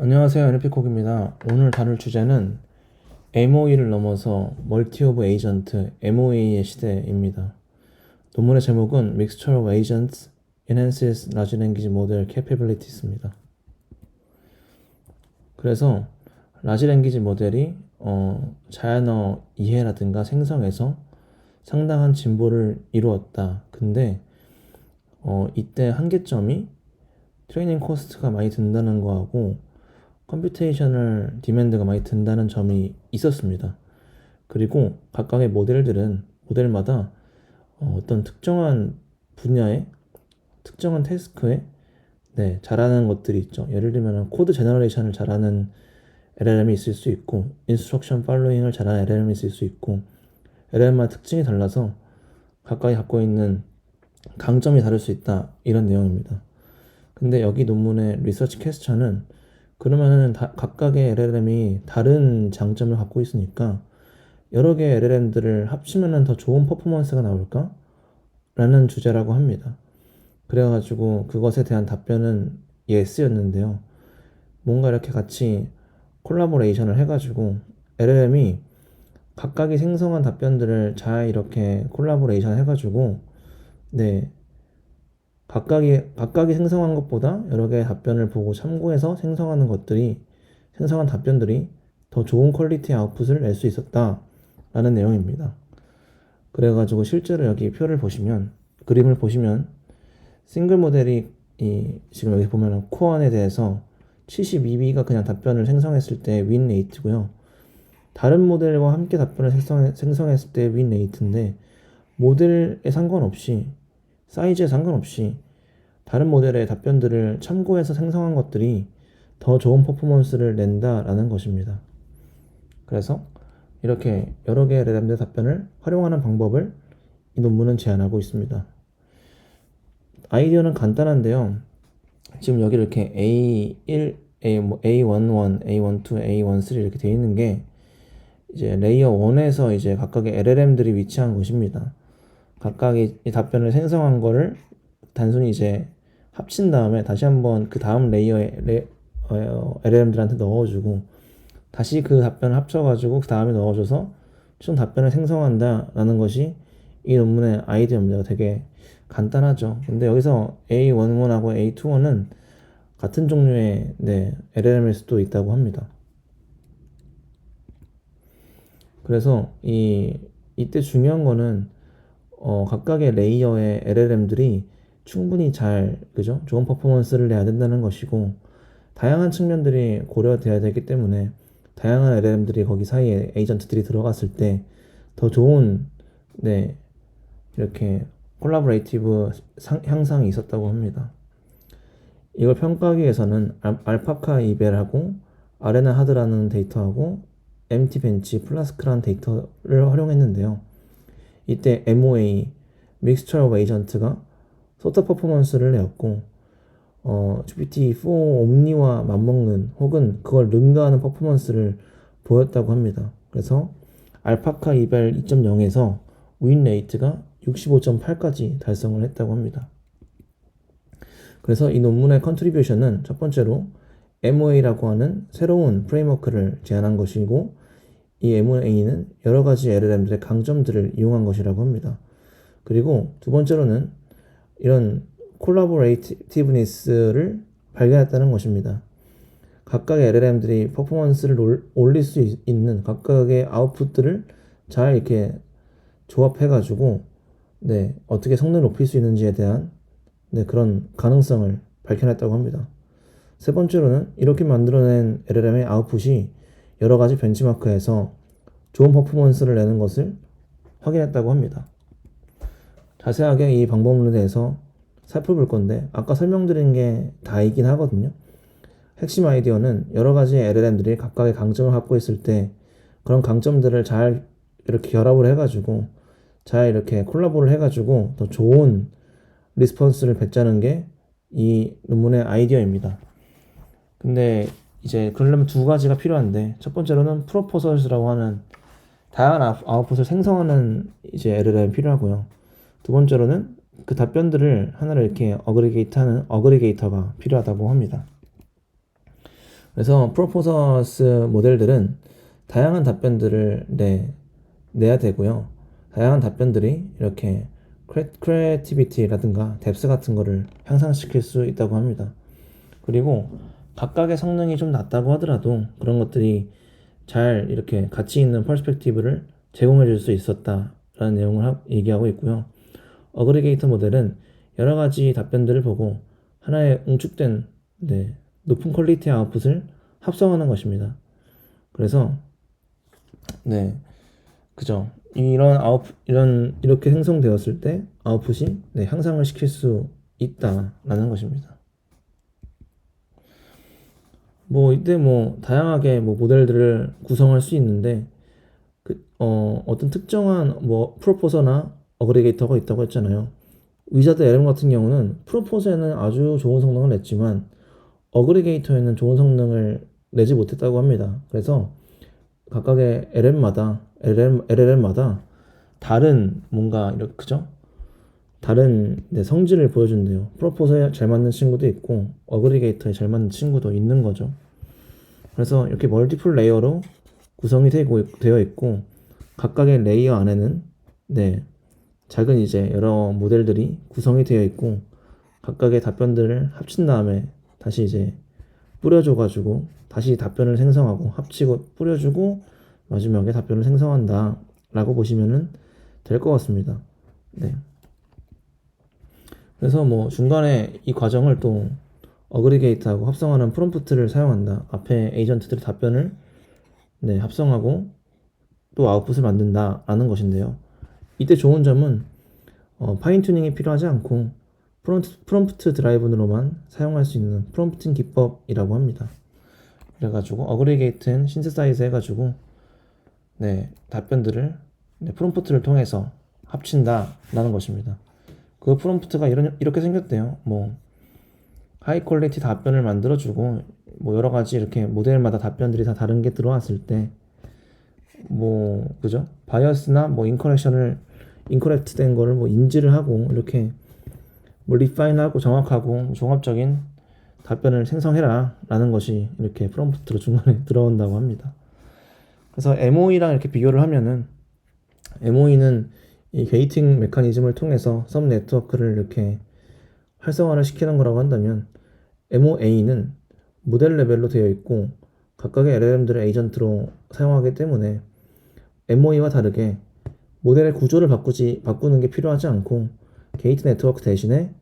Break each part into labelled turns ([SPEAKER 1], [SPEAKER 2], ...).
[SPEAKER 1] 안녕하세요. NLP콕입니다. 오늘 다룰 주제는 MOE를 넘어서 멀티 오브 에이전트 MOA의 시대입니다. 논문의 제목은 Mixture of Agents Enhances Large Language Model Capabilities입니다. 그래서 라지 랭귀지 모델이 자연어 이해라든가 생성에서 상당한 진보를 이루었다. 근데 이때 한계점이 트레이닝 코스트가 많이 든다는 거하고 컴퓨테이셔널 디맨드가 많이 든다는 점이 있었습니다. 그리고 각각의 모델마다 어떤 특정한 분야에 특정한 태스크에 잘하는 것들이 있죠. 예를 들면 코드 제너레이션을 잘하는 LLM이 있을 수 있고 인스트럭션 팔로잉을 잘하는 LLM이 있을 수 있고 LLM마다 특징이 달라서 각각이 갖고 있는 강점이 다를 수 있다, 이런 내용입니다. 근데 여기 논문의 리서치 퀘스천은 그러면은 각각의 LLM이 다른 장점을 갖고 있으니까 여러 개의 LLM들을 합치면은 더 좋은 퍼포먼스가 나올까? 라는 주제라고 합니다. 그래가지고 그것에 대한 답변은 yes였는데요. 뭔가 이렇게 같이 콜라보레이션을 해가지고 LLM이 각각이 생성한 답변들을 잘 이렇게 콜라보레이션 해가지고 각각이 생성한 것보다 여러 개의 답변을 보고 참고해서 생성한 답변들이 더 좋은 퀄리티의 아웃풋을 낼 수 있었다라는 내용입니다. 그래가지고 실제로 여기 그림을 보시면 싱글 모델이 지금 여기 보면 코어에 대해서 72비가 그냥 답변을 생성했을 때 윈 레이트고요. 다른 모델과 함께 답변을 생성했을 때 윈 레이트인데 모델에 상관없이 사이즈에 상관없이 다른 모델의 답변들을 참고해서 생성한 것들이 더 좋은 퍼포먼스를 낸다라는 것입니다. 그래서 이렇게 여러 개의 LLM의 답변을 활용하는 방법을 이 논문은 제안하고 있습니다. 아이디어는 간단한데요. 지금 여기 이렇게 A1, A11, A12, A13 이렇게 되어 있는 게 이제 레이어 1에서 이제 각각의 LLM들이 위치한 곳입니다. 각각의 답변을 생성한 거를 단순히 이제 합친 다음에 다시 한번 그 다음 레이어에 LLM들한테 넣어주고 다시 그 답변을 합쳐가지고 그 다음에 넣어줘서 최종 답변을 생성한다라는 것이 이 논문의 아이디어입니다. 되게 간단하죠. 근데 여기서 A11하고 A21은 같은 종류의 LLM일 수도 있다고 합니다. 그래서 이때 중요한 거는 각각의 레이어의 LLM들이 충분히 좋은 퍼포먼스를 내야 된다는 것이고, 다양한 측면들이 고려돼야 되기 때문에 다양한 LLM들이 거기 사이에 에이전트들이 들어갔을 때 더 좋은 이렇게 콜라보레이티브 향상이 있었다고 합니다. 이걸 평가하기 위해서는 알파카 이벨하고 아레나 하드라는 데이터하고 MT 벤치 플라스크라는 데이터를 활용했는데요. 이때 MOA 믹스처 오브 에이전트가 소트 퍼포먼스를 내었고 GPT-4 옴니와 맞먹는 혹은 그걸 능가하는 퍼포먼스를 보였다고 합니다. 그래서 알파카 이벨 2.0에서 윈 레이트가 65.8까지 달성을 했다고 합니다. 그래서 이 논문의 컨트리뷰션은 첫 번째로 MOA라고 하는 새로운 프레임워크를 제안한 것이고, 이 MOA는 여러 가지 LLM들의 강점들을 이용한 것이라고 합니다. 그리고 두 번째로는 이런 콜라보레이티브니스를 발견했다는 것입니다. 각각의 LLM들이 퍼포먼스를 올릴 수 있는 각각의 아웃풋들을 잘 이렇게 조합해가지고 어떻게 성능을 높일 수 있는지에 대한 그런 가능성을 밝혀냈다고 합니다. 세 번째로는 이렇게 만들어낸 LLM의 아웃풋이 여러 가지 벤치마크에서 좋은 퍼포먼스를 내는 것을 확인했다고 합니다. 자세하게 이 방법론에 대해서 살펴볼 건데 아까 설명드린 게 다이긴 하거든요. 핵심 아이디어는 여러 가지 LLM들이 각각의 강점을 갖고 있을 때 그런 강점들을 잘 이렇게 결합을 해가지고 잘 이렇게 콜라보를 해가지고 더 좋은 리스폰스를 뱉자는 게 이 논문의 아이디어입니다. 근데 이제 그러려면 두 가지가 필요한데, 첫 번째로는 프로포설스라고 하는 다양한 아웃풋을 생성하는 이제 LLM이 필요하고요. 두 번째로는 그 답변들을 하나를 이렇게 어그리게이트하는 어그리게이터가 필요하다고 합니다. 그래서 프로포서스 모델들은 다양한 답변들을 내야 되고요. 다양한 답변들이 이렇게 크리에이티비티라든가 뎁스 같은 거를 향상시킬 수 있다고 합니다. 그리고 각각의 성능이 좀 낮다고 하더라도 그런 것들이 잘 이렇게 가치 있는 퍼스펙티브를 제공해 줄 수 있었다라는 내용을 얘기하고 있고요. 어그리게이터 모델은 여러 가지 답변들을 보고 하나의 응축된 높은 퀄리티의 아웃풋을 합성하는 것입니다. 그래서 그죠. 이렇게 생성되었을 때 아웃풋이 향상을 시킬 수 있다라는 것입니다. 이때 다양하게 모델들을 구성할 수 있는데 어떤 특정한 프로포서나 어그리게이터가 있다고 했잖아요. 위자드 LM 같은 경우는 프로포서에는 아주 좋은 성능을 냈지만 어그리게이터에는 좋은 성능을 내지 못했다고 합니다. 그래서 각각의 LLM마다 다른 뭔가 이렇게 그죠? 다른 성질을 보여준대요. 프로포서에 잘 맞는 친구도 있고 어그리게이터에 잘 맞는 친구도 있는 거죠. 그래서 이렇게 멀티플 레이어로 구성이 되어 있고 각각의 레이어 안에는 작은 이제 여러 모델들이 구성이 되어 있고 각각의 답변들을 합친 다음에 다시 이제 뿌려줘가지고 다시 답변을 생성하고 합치고 뿌려주고 마지막에 답변을 생성한다 라고 보시면은 될 것 같습니다. 그래서 중간에 이 과정을 또 어그리게이트하고 합성하는 프롬프트를 사용한다. 앞에 에이전트들의 답변을 합성하고 또 아웃풋을 만든다 라는 것인데요. 이때 좋은 점은 파인 튜닝이 필요하지 않고 프롬프트 드라이븐으로만 사용할 수 있는 프롬프팅 기법이라고 합니다. 그래가지고 어그리게이트 앤 신세사이즈 해가지고 답변들을 프롬프트를 통해서 합친다 라는 것입니다. 그 프롬프트가 이렇게 생겼대요. 하이 퀄리티 답변을 만들어주고 여러 가지 이렇게 모델마다 답변들이 다 다른 게 들어왔을 때 그죠? 바이어스나 인커렉트 된 거를 인지를 하고 이렇게 리파인하고 정확하고 종합적인 답변을 생성해라 라는 것이 이렇게 프롬프트로 중간에 들어온다고 합니다. 그래서 MOE랑 이렇게 비교를 하면은 MOE는 이 게이팅 메커니즘을 통해서 섭 네트워크를 이렇게 활성화를 시키는 거라고 한다면 MOA는 모델 레벨로 되어 있고 각각의 LLM들을 에이전트로 사용하기 때문에 MOE와 다르게 모델의 구조를 바꾸는 게 필요하지 않고 게이트 네트워크 대신에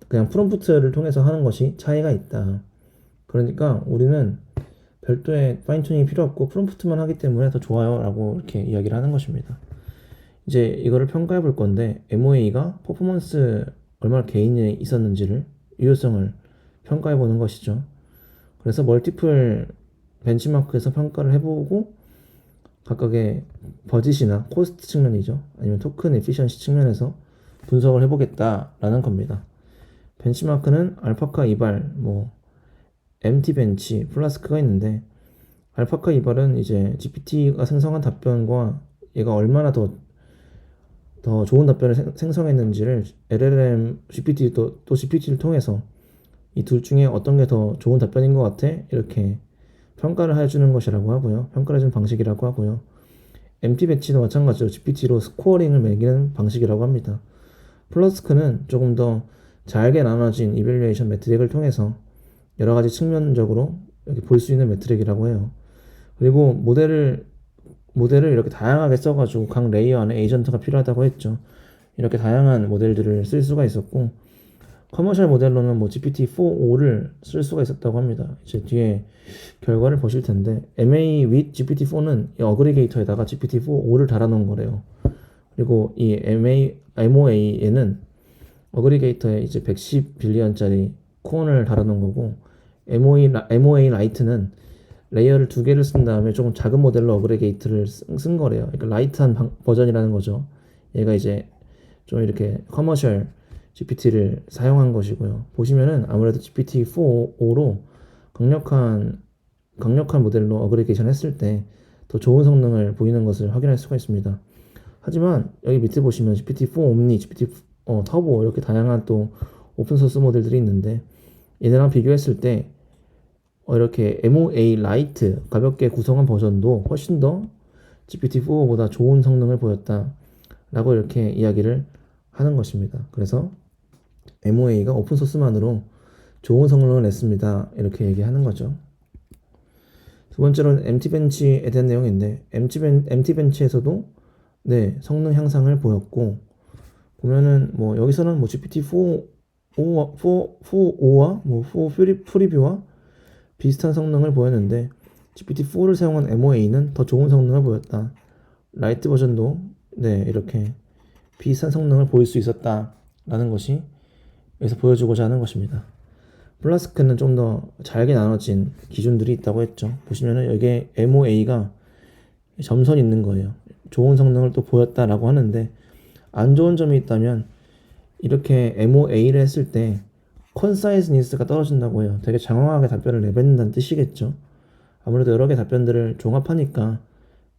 [SPEAKER 1] 그냥 프롬프트를 통해서 하는 것이 차이가 있다. 그러니까 우리는 별도의 파인 튜닝이 필요 없고 프롬프트만 하기 때문에 더 좋아요 라고 이렇게 이야기를 하는 것입니다. 이제 이거를 평가해 볼 건데 MOA가 퍼포먼스 얼마나 개인이 있었는지를 유효성을 평가해 보는 것이죠. 그래서 멀티플 벤치마크에서 평가를 해보고 각각의 버짓이나 코스트 측면이죠. 아니면 토큰 에피션시 측면에서 분석을 해보겠다라는 겁니다. 벤치마크는 알파카 이발, MT 벤치, 플라스크가 있는데 알파카 이발은 이제 GPT가 생성한 답변과 얘가 얼마나 더 좋은 답변을 생성했는지를 LLM 또 GPT를 통해서 이 둘 중에 어떤 게 더 좋은 답변인 것 같아? 이렇게 평가를 해주는 것이라고 하고요. 평가를 해주는 방식이라고 하고요. MT 배치도 마찬가지로 GPT로 스코어링을 매기는 방식이라고 합니다. 플러스크는 조금 더 잘게 나눠진 이밸류에이션 매트릭을 통해서 여러 가지 측면적으로 볼 수 있는 매트릭이라고 해요. 그리고 모델을 이렇게 다양하게 써가지고 각 레이어 안에 에이전트가 필요하다고 했죠. 이렇게 다양한 모델들을 쓸 수가 있었고 커머셜 모델로는 GPT-4.5를 쓸 수가 있었다고 합니다. 이제 뒤에 결과를 보실 텐데 MA with GPT-4는 이 어그리게이터에다가 GPT-4.5를 달아놓은 거래요. 그리고 이 MOA에는 어그리게이터에 이제 110빌리언짜리 코어를 달아놓은 거고 MOA 라이트는 레이어를 두 개를 쓴 다음에 조금 작은 모델로 어그리게이트를 쓴 거래요. 그러니까 라이트한 버전이라는 거죠. 얘가 이제 좀 이렇게 커머셜 GPT를 사용한 것이고요. 보시면은 아무래도 GPT-4.5로 강력한 모델로 어그리게이션 했을 때 더 좋은 성능을 보이는 것을 확인할 수가 있습니다. 하지만 여기 밑에 보시면 GPT-4 옴니, GPT 터보 이렇게 다양한 또 오픈소스 모델들이 있는데 얘네랑 비교했을 때 이렇게 MOA 라이트 가볍게 구성한 버전도 훨씬 더 GPT-4보다 좋은 성능을 보였다 라고 이렇게 이야기를 하는 것입니다. 그래서 MOA가 오픈소스만으로 좋은 성능을 냈습니다 이렇게 얘기하는 거죠. 두 번째로는 MT벤치에 대한 내용인데 MT벤치에서도 네, 성능 향상을 보였고 보면은 뭐 여기서는 뭐 GPT-4와 뭐 4 프리뷰와 비슷한 성능을 보였는데 GPT-4를 사용한 MOA는 더 좋은 성능을 보였다. 라이트 버전도 네, 이렇게 비슷한 성능을 보일 수 있었다라는 것이 여기서 보여주고자 하는 것입니다. 플라스크는 좀 더 잘게 나눠진 기준들이 있다고 했죠. 보시면은 여기에 MOA가 점선이 있는 거예요. 좋은 성능을 또 보였다라고 하는데 안 좋은 점이 있다면 이렇게 MOA를 했을 때 컨사이즈니스가 떨어진다고 해요. 되게 장황하게 답변을 내뱉는다는 뜻이겠죠. 아무래도 여러 개 답변들을 종합하니까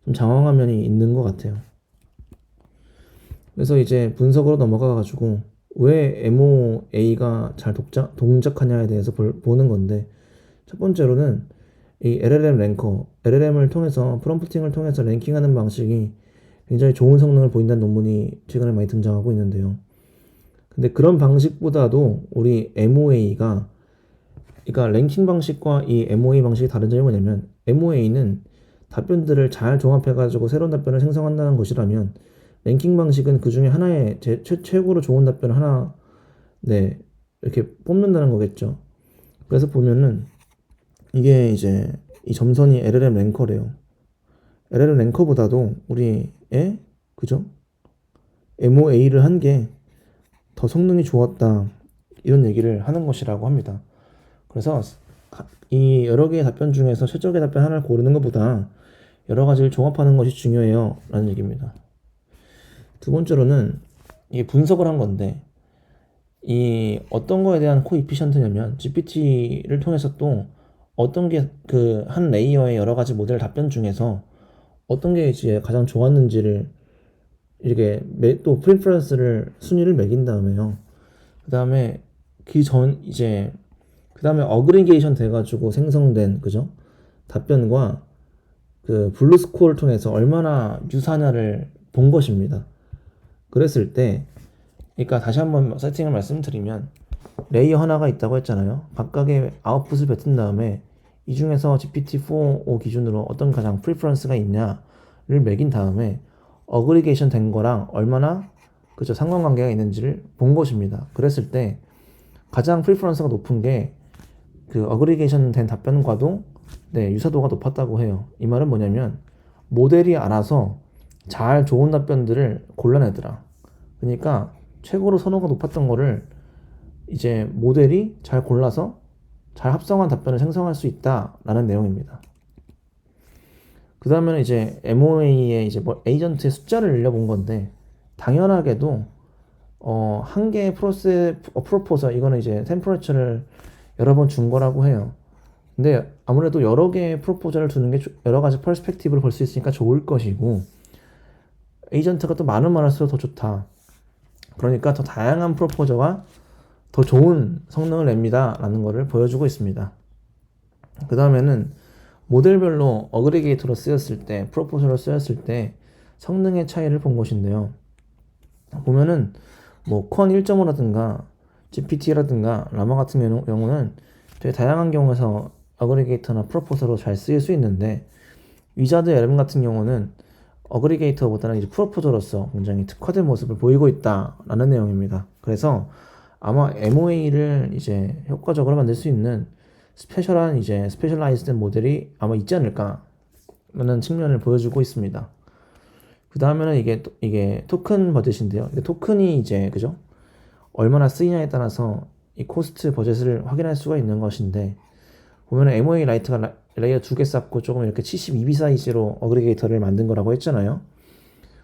[SPEAKER 1] 좀 장황한 면이 있는 것 같아요. 그래서 이제 분석으로 넘어가가지고 왜 MOA가 잘 동작하냐에 대해서 보는 건데 첫 번째로는 이 LLM 랭커, LLM을 통해서 프롬프팅을 통해서 랭킹하는 방식이 굉장히 좋은 성능을 보인다는 논문이 최근에 많이 등장하고 있는데요. 근데 그런 방식보다도 우리 MOA가 그러니까 랭킹 방식과 이 MOA 방식이 다른 점이 뭐냐면 MOA는 답변들을 잘 종합해가지고 새로운 답변을 생성한다는 것이라면 랭킹 방식은 그 중에 하나의 최고로 좋은 답변을 하나 네 이렇게 뽑는다는 거겠죠. 그래서 보면은 이게 이제 이 점선이 LLM 랭커래요. LLM 랭커보다도 우리의 그죠? MOA를 한 게 더 성능이 좋았다 이런 얘기를 하는 것이라고 합니다. 그래서 이 여러 개의 답변 중에서 최적의 답변 하나를 고르는 것보다 여러 가지를 종합하는 것이 중요해요 라는 얘기입니다. 두 번째로는 이게 분석을 한 건데 이 어떤 거에 대한 코이피션트냐면 GPT를 통해서 또 어떤 게 그 한 레이어의 여러 가지 모델 답변 중에서 어떤 게 이제 가장 좋았는지를 이렇게 또 프리퍼런스를 순위를 매긴 다음에요. 그 다음에 그 다음에 어그리게이션 돼가지고 생성된 그죠? 답변과 그 블루 스코어를 통해서 얼마나 유사하냐를 본 것입니다. 그랬을 때 그러니까 다시 한번 세팅을 말씀드리면 레이어 하나가 있다고 했잖아요. 각각의 아웃풋을 뱉은 다음에 이 중에서 GPT-4o 기준으로 어떤 가장 프리퍼런스가 있냐를 매긴 다음에 어그리게이션 된 거랑 얼마나 그죠 상관관계가 있는지를 본 것입니다. 그랬을 때 가장 프리퍼런스가 높은 게 그 어그리게이션 된 답변과도 네, 유사도가 높았다고 해요. 이 말은 뭐냐면 모델이 알아서 잘 좋은 답변들을 골라내더라. 그러니까 최고로 선호가 높았던 거를 이제 모델이 잘 골라서 잘 합성한 답변을 생성할 수 있다라는 내용입니다. 그 다음에는 이제 MOA의 이제 뭐 에이전트의 숫자를 늘려본 건데 당연하게도 한 개의 프로포저 이거는 이제 템퍼레처를 여러 번 준 거라고 해요. 근데 아무래도 여러 개의 프로포저를 두는 게 여러 가지 퍼스펙티브를 볼 수 있으니까 좋을 것이고 에이전트가 또 많으면 많을수록 더 좋다. 그러니까 더 다양한 프로포저가 더 좋은 성능을 냅니다 라는 것을 보여주고 있습니다. 그 다음에는 모델별로 어그리게이터로 쓰였을 때 프로포저로 쓰였을 때 성능의 차이를 본 것인데요. 보면은 뭐 콘 1.5라든가 GPT라든가 라마 같은 경우는 되게 다양한 경우에서 어그리게이터나 프로포저로 잘 쓰일 수 있는데 위자드 LM 같은 경우는 어그리게이터보다는 이제 프로포저로서 굉장히 특화된 모습을 보이고 있다라는 내용입니다. 그래서 아마 MOA를 이제 효과적으로 만들 수 있는 스페셜라이즈된 모델이 아마 있지 않을까라는 측면을 보여주고 있습니다. 그 다음에는 이게 토큰 버젯인데요. 이게 토큰이 이제 그죠? 얼마나 쓰이냐에 따라서 이 코스트 버젯을 확인할 수가 있는 것인데 보면은 MOA 라이트가 레이어 2개 쌓고 조금 이렇게 72B 사이즈로 어그리게이터를 만든 거라고 했잖아요.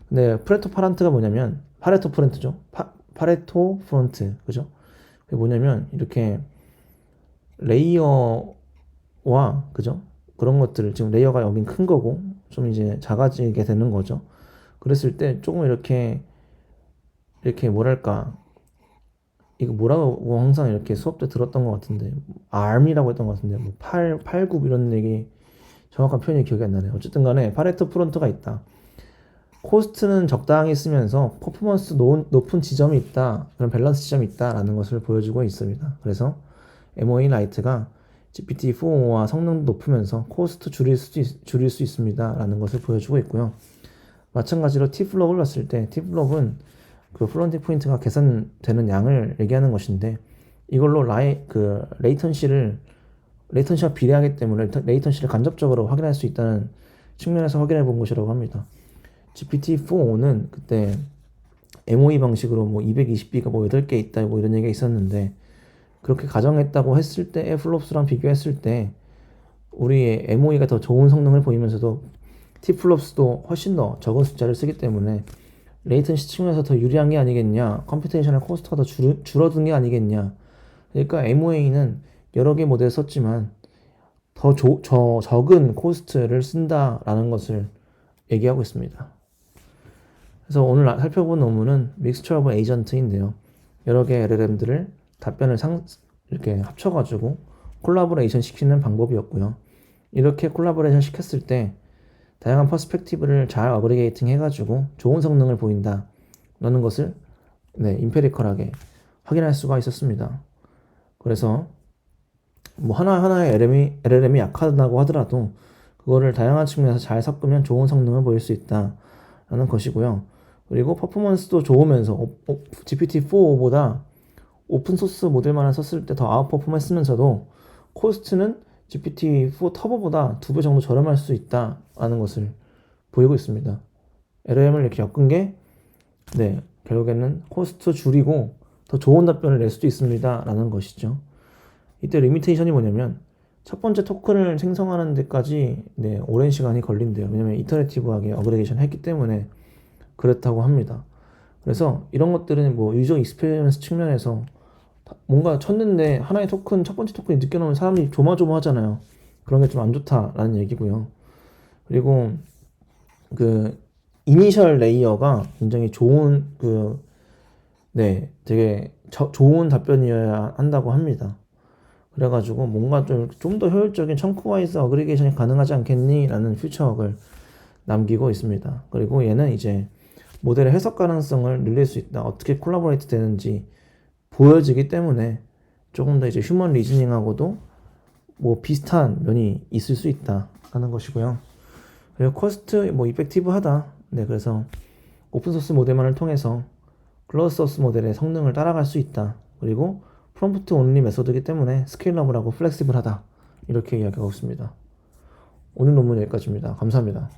[SPEAKER 1] 근데 파레토 프론트가 뭐냐면 파레토 프론트죠. 파레토 프론트 그죠? 그게 뭐냐면 이렇게 레이어와 그죠? 그런 것들을 지금 레이어가 여긴 큰 거고 좀 이제 작아지게 되는 거죠. 그랬을 때 조금 이렇게 뭐랄까 이거 뭐라고 항상 이렇게 수업 때 들었던 것 같은데 ARM이라고 했던 것 같은데 뭐 8굽 이런 얘기 정확한 표현이 기억이 안 나네요. 어쨌든 간에 파레토 프론트가 있다. 코스트는 적당히 쓰면서 퍼포먼스 높은 지점이 있다. 그런 밸런스 지점이 있다라는 것을 보여주고 있습니다. 그래서 MOE 라이트가 GPT-4와 성능도 높으면서 코스트 줄일 수 있습니다라는 것을 보여주고 있고요. 마찬가지로 T플롭을 봤을 때 T플롭은 그 플런팅 포인트가 계산되는 양을 얘기하는 것인데 이걸로 레이턴시와 비례하기 때문에 레이턴시를 간접적으로 확인할 수 있다는 측면에서 확인해 본 것이라고 합니다. GPT-4는 그때 MOE 방식으로 뭐 220B가 뭐 8개 있다 뭐 이런 얘기가 있었는데 그렇게 가정했다고 했을 때 Flops랑 비교했을 때 우리의 MOE가 더 좋은 성능을 보이면서도 Tflops도 훨씬 더 적은 숫자를 쓰기 때문에 레이턴시 측면에서 더 유리한 게 아니겠냐, 컴퓨테이셔널 코스트가 더 줄어든 게 아니겠냐. 그러니까 MOA는 여러 개 모델 썼지만 더 적은 코스트를 쓴다라는 것을 얘기하고 있습니다. 그래서 오늘 살펴본 논문은 Mixture of Agent인데요. 여러 개의 LLM들을 답변을 이렇게 합쳐가지고 콜라보레이션 시키는 방법이었고요. 이렇게 콜라보레이션 시켰을 때 다양한 퍼스펙티브를 잘 어그리게이팅 해가지고 좋은 성능을 보인다 라는 것을 임페리컬하게 확인할 수가 있었습니다. 그래서 뭐 하나하나의 LLM이 약하다고 하더라도 그거를 다양한 측면에서 잘 섞으면 좋은 성능을 보일 수 있다 라는 것이고요. 그리고 퍼포먼스도 좋으면서 GPT-4보다 오픈소스 모델만을 썼을 때 더 아웃 퍼포먼스면서도 코스트는 GPT-4 터보보다 2배 정도 저렴할 수 있다라는 것을 보이고 있습니다. LLM을 이렇게 엮은 게 결국에는 코스트 줄이고 더 좋은 답변을 낼 수도 있습니다 라는 것이죠. 이때 리미테이션이 뭐냐면 첫 번째 토큰을 생성하는 데까지 오랜 시간이 걸린대요. 왜냐면 이터레이티브하게 어그리게이션 했기 때문에 그렇다고 합니다. 그래서 이런 것들은 뭐 유저 익스피리언스 측면에서 뭔가 쳤는데 하나의 토큰, 첫 번째 토큰이 늦게 나오면 사람이 조마조마하잖아요. 그런 게 좀 안 좋다라는 얘기고요. 그리고 그 이니셜 레이어가 굉장히 좋은 되게 좋은 답변이어야 한다고 합니다. 그래가지고 뭔가 좀 더 효율적인 청크와이즈 어그리게이션이 가능하지 않겠니? 라는 퓨처웍을 남기고 있습니다. 그리고 얘는 이제 모델의 해석 가능성을 늘릴 수 있다. 어떻게 콜라보레이트 되는지 보여지기 때문에 조금 더 이제 휴먼 리즈닝하고도 뭐 비슷한 면이 있을 수 있다 하는 것이고요. 그리고 코스트 뭐 이펙티브하다. 그래서 오픈소스 모델만을 통해서 클로즈 소스 모델의 성능을 따라갈 수 있다. 그리고 프롬프트 온리 메소드이기 때문에 스케일러블하고 플렉시블하다. 이렇게 이야기하고 있습니다. 오늘 논문 여기까지입니다. 감사합니다.